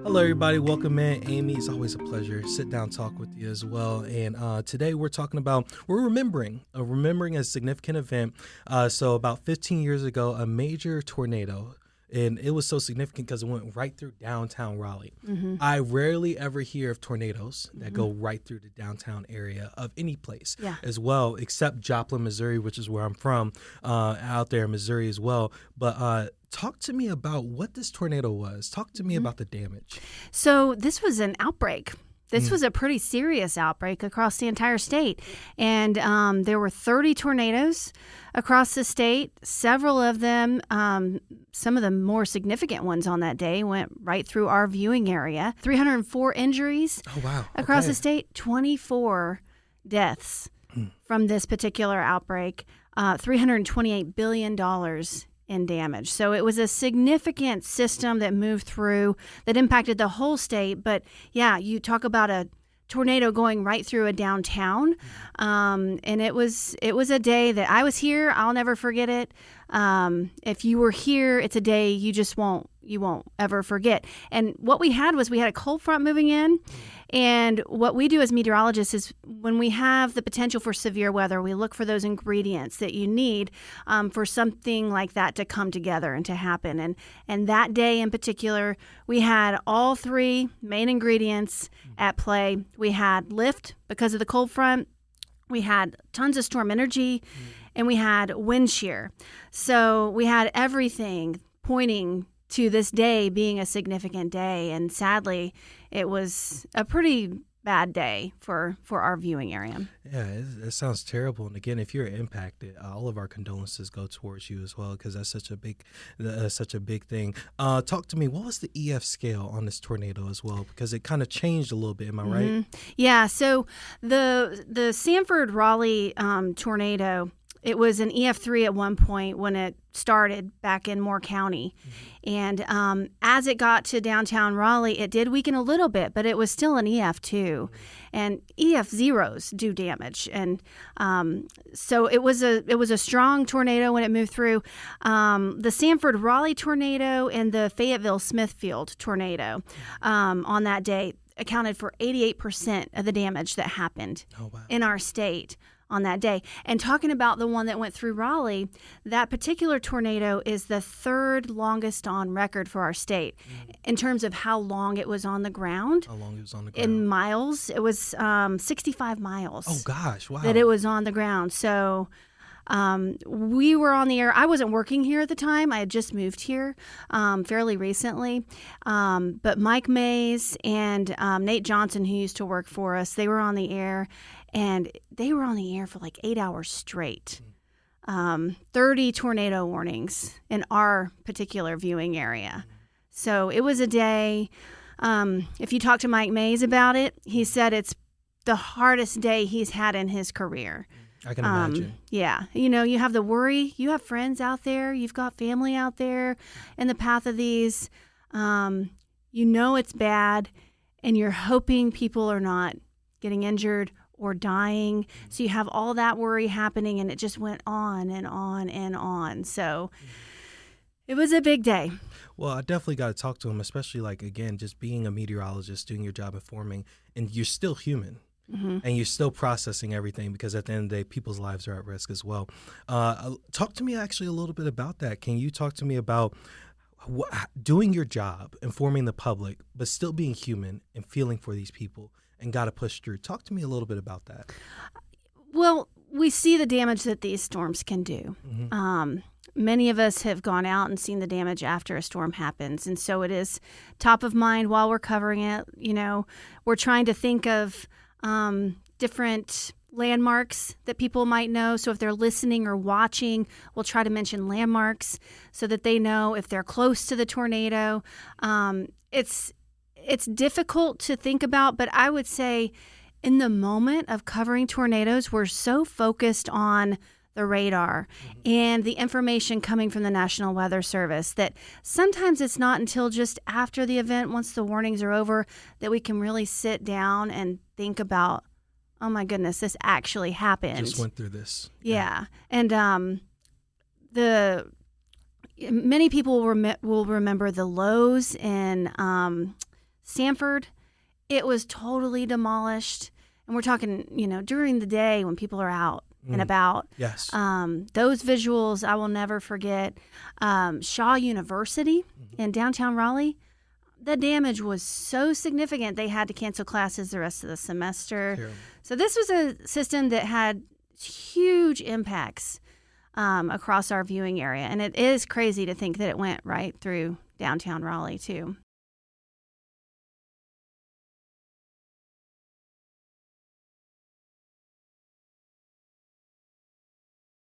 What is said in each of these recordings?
Hello, everybody. Welcome in. Aimee, it's always a pleasure. Sit down, talk with you as well. And today we're remembering a significant event. So about 15 years ago, a major tornado. And it was so significant because it went right through downtown Raleigh. Mm-hmm. I rarely ever hear of tornadoes that go right through the downtown area of any place as well, except Joplin, Missouri, which is where I'm from, out there in Missouri as well. But talk to me about what this tornado was. Talk to me about the damage. So this was an outbreak. This was a pretty serious outbreak across the entire state. And there were 30 tornadoes across the state. Several of them, some of the more significant ones on that day, went right through our viewing area. 304 injuries across the state, 24 deaths from this particular outbreak, $328 billion in damage. So it was a significant system that moved through that impacted the whole state. But yeah, you talk about a tornado going right through a downtown. And it was a day that I was here. I'll never forget it. If you were here, it's a day you won't ever forget. And what we had a cold front moving in. And what we do as meteorologists is when we have the potential for severe weather, we look for those ingredients that you need for something like that to come together and to happen. And that day in particular, we had all three main ingredients at play. We had lift because of the cold front. We had tons of storm energy, and we had wind shear. So we had everything pointing to this day being a significant day, and sadly, it was a pretty bad day for our viewing area. Yeah, it sounds terrible. And again, if you're impacted, all of our condolences go towards you as well, because that's such a big thing. Talk to me. What was the EF scale on this tornado as well? Because it kind of changed a little bit. Am I right? Yeah. So the Sanford Raleigh tornado. It was an EF3 at one point when it started back in Moore County. And as it got to downtown Raleigh, it did weaken a little bit, but it was still an EF2. And EF0s do damage. And so it was a strong tornado when it moved through. The Sanford Raleigh tornado and the Fayetteville Smithfield tornado on that day accounted for 88% of the damage that happened in our state on that day. And talking about the one that went through Raleigh, that particular tornado is the third longest on record for our state in terms of how long it was on the ground. How long it was on the ground? In miles, it was 65 miles. Oh gosh, wow. That it was on the ground. So we were on the air. I wasn't working here at the time. I had just moved here fairly recently. But Mike Mays and Nate Johnson, who used to work for us, they were on the air. And they were on the air for like 8 hours straight. 30 tornado warnings in our particular viewing area. So it was a day. If you talk to Mike Mays about it, he said it's the hardest day he's had in his career. I can imagine. Yeah. You have the worry. You have friends out there. You've got family out there in the path of these. It's bad, and you're hoping people are not getting injured or dying. So you have all that worry happening, and it just went on and on and on. So it was a big day. Well, I definitely got to talk to him, especially just being a meteorologist, doing your job informing, and you're still human. And you're still processing everything, because at the end of the day, people's lives are at risk as well. Talk to me actually a little bit about that. Can you talk to me about doing your job, informing the public, but still being human and feeling for these people and got to push through? Talk to me a little bit about that. Well, we see the damage that these storms can do. Many of us have gone out and seen the damage after a storm happens. And so it is top of mind while we're covering it. We're trying to think of different landmarks that people might know. So if they're listening or watching, we'll try to mention landmarks so that they know if they're close to the tornado. It's difficult to think about, but I would say in the moment of covering tornadoes, we're so focused on the radar and the information coming from the National Weather Service that sometimes it's not until just after the event, once the warnings are over, that we can really sit down and think about, oh my goodness, this actually happened. Just went through this. Yeah. And many people will remember the lows in Sanford, it was totally demolished. And we're talking, during the day when people are out and about. Yes. Those visuals I will never forget. Shaw University in downtown Raleigh, the damage was so significant they had to cancel classes the rest of the semester. Terrible. So this was a system that had huge impacts across our viewing area. And it is crazy to think that it went right through downtown Raleigh, too.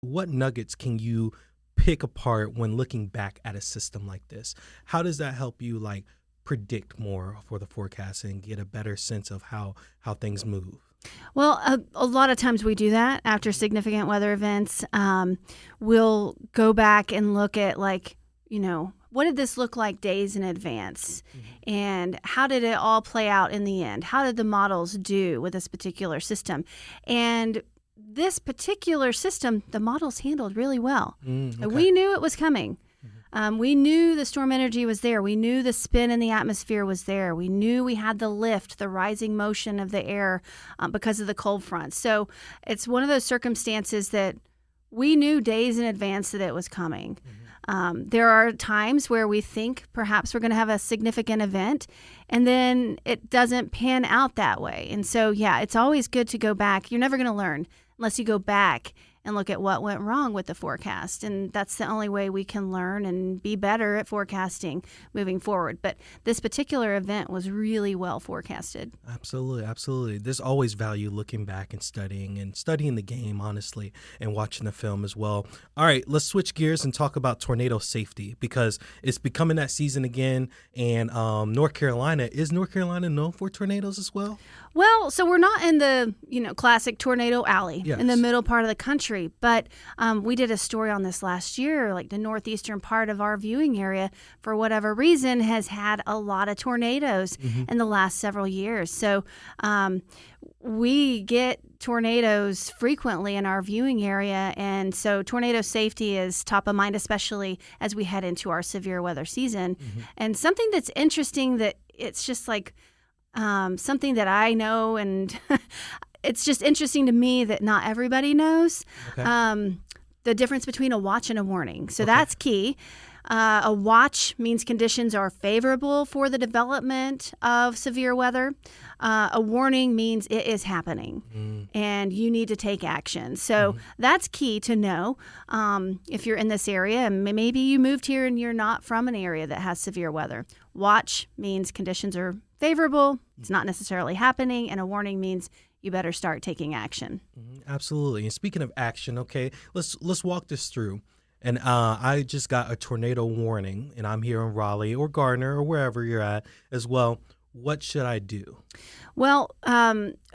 What nuggets can you pick apart when looking back at a system like this? How does that help you predict more for the forecast and get a better sense of how things move? Well, a lot of times we do that after significant weather events. We'll go back and look at what did this look like days in advance? And how did it all play out in the end? How did the models do with this particular system? And this particular system, the models handled really well. Okay. We knew it was coming. We knew the storm energy was there. We knew the spin in the atmosphere was there. We knew we had the lift, the rising motion of the air because of the cold front. So it's one of those circumstances that we knew days in advance that it was coming. There are times where we think perhaps we're going to have a significant event, and then it doesn't pan out that way. And so, it's always good to go back. You're never going to learn unless you go back and look at what went wrong with the forecast. And that's the only way we can learn and be better at forecasting moving forward. But this particular event was really well forecasted. Absolutely, absolutely. There's always value looking back and studying the game, honestly, and watching the film as well. All right, let's switch gears and talk about tornado safety, because it's becoming that season again. And North Carolina known for tornadoes as well? Well, so we're not in the, classic tornado alley Yes. in the middle part of the country, but we did a story on this last year. The northeastern part of our viewing area, for whatever reason, has had a lot of tornadoes in the last several years. So we get tornadoes frequently in our viewing area, and so tornado safety is top of mind, especially as we head into our severe weather season. And something that's interesting, that it's just something that I know, and it's just interesting to me that not everybody knows. Okay. The difference between a watch and a warning. So that's key. A watch means conditions are favorable for the development of severe weather. A warning means it is happening and you need to take action. So that's key to know if you're in this area, and maybe you moved here and you're not from an area that has severe weather. Watch means conditions are favorable, it's not necessarily happening, and a warning means you better start taking action. Absolutely. And speaking of action, okay, let's walk this through. And I just got a tornado warning, and I'm here in Raleigh or Gardner or wherever you're at as well. What should I do? Well,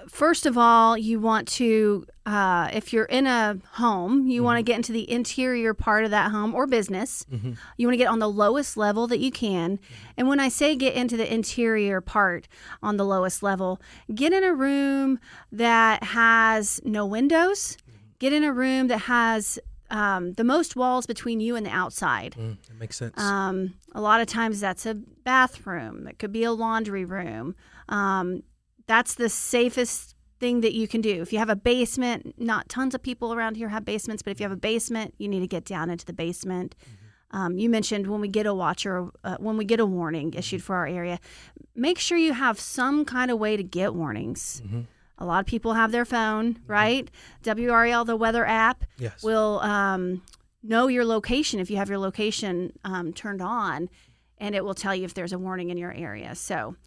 first of all, you want to, if you're in a home, you want to get into the interior part of that home or business. You want to get on the lowest level that you can. And when I say get into the interior part on the lowest level, get in a room that has no windows. Get in a room that has the most walls between you and the outside. That makes sense. A lot of times that's a bathroom. It could be a laundry room. That's the safest thing that you can do. If you have a basement, not tons of people around here have basements, but if you have a basement, you need to get down into the basement. You mentioned when we get a watch or when we get a warning issued for our area, make sure you have some kind of way to get warnings. A lot of people have their phone, right? WRAL, the weather app, will know your location if you have your location turned on, and it will tell you if there's a warning in your area. So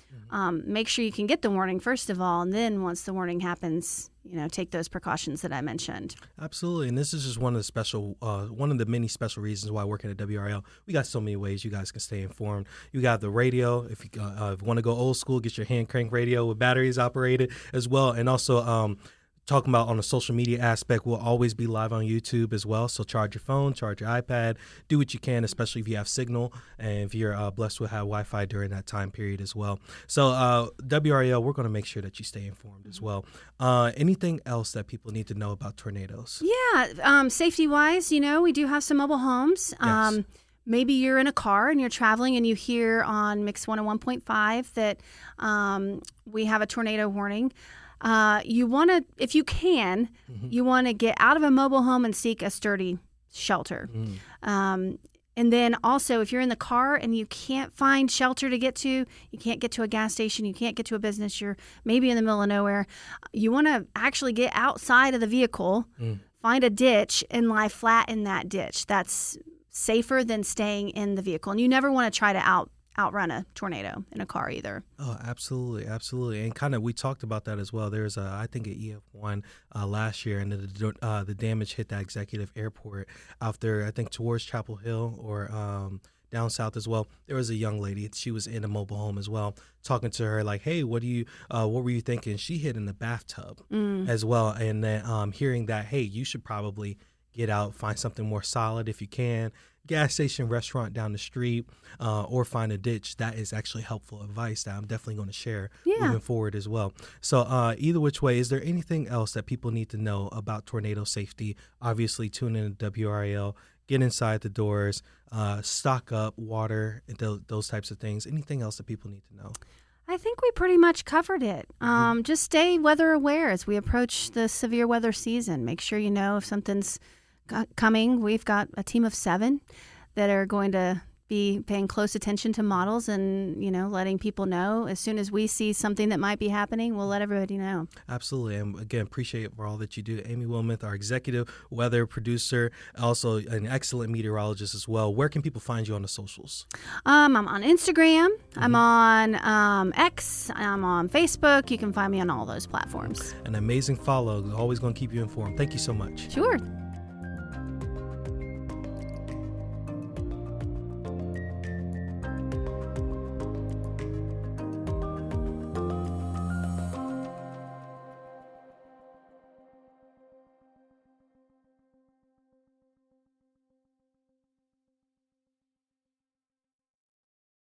make sure you can get the warning first of all, and then once the warning happens, take those precautions that I mentioned. Absolutely. And this is just one of the many special reasons why working at WRL, we got so many ways you guys can stay informed. You got the radio. If you want to go old school, get your hand crank radio with batteries operated as well. And also talking about on the social media aspect, we'll always be live on YouTube as well. So charge your phone, charge your iPad, do what you can, especially if you have signal and if you're blessed with have Wi-Fi during that time period as well. So WRL, we're going to make sure that you stay informed as well. Anything else that people need to know about tornadoes? Yeah, safety-wise, we do have some mobile homes. Yes. maybe you're in a car and you're traveling and you hear on Mix 101.5 that we have a tornado warning. You want to, if you can, you want to get out of a mobile home and seek a sturdy shelter. And then also, if you're in the car and you can't find shelter to get to, you can't get to a gas station, you can't get to a business, you're maybe in the middle of nowhere, you want to actually get outside of the vehicle, find a ditch, and lie flat in that ditch. That's safer than staying in the vehicle. And you never want to try to outrun a tornado in a car either. Oh, absolutely, absolutely. And kind of we talked about that as well. There's I think an EF1 last year, and the damage hit that executive airport out there, I think towards Chapel Hill or down south as well. There was a young lady. She was in a mobile home as well, talking to her like, hey, what were you thinking? She hid in the bathtub as well. And then hearing that, hey, you should probably get out, find something more solid if you can. Gas station, restaurant down the street, or find a ditch. That is actually helpful advice that I'm definitely going to share moving forward as well. So either which way, is there anything else that people need to know about tornado safety? Obviously, tune in to WRAL, get inside the doors, stock up, water, and those types of things. Anything else that people need to know? I think we pretty much covered it. Just stay weather aware as we approach the severe weather season. Make sure you know if something's coming. We've got a team of 7 that are going to be paying close attention to models and, letting people know. As soon as we see something that might be happening, we'll let everybody know. Absolutely. And again, appreciate it for all that you do. Aimee Wilmoth, our executive weather producer, also an excellent meteorologist as well. Where can people find you on the socials? I'm on Instagram. I'm on X. I'm on Facebook. You can find me on all those platforms. An amazing follow. Always going to keep you informed. Thank you so much. Sure.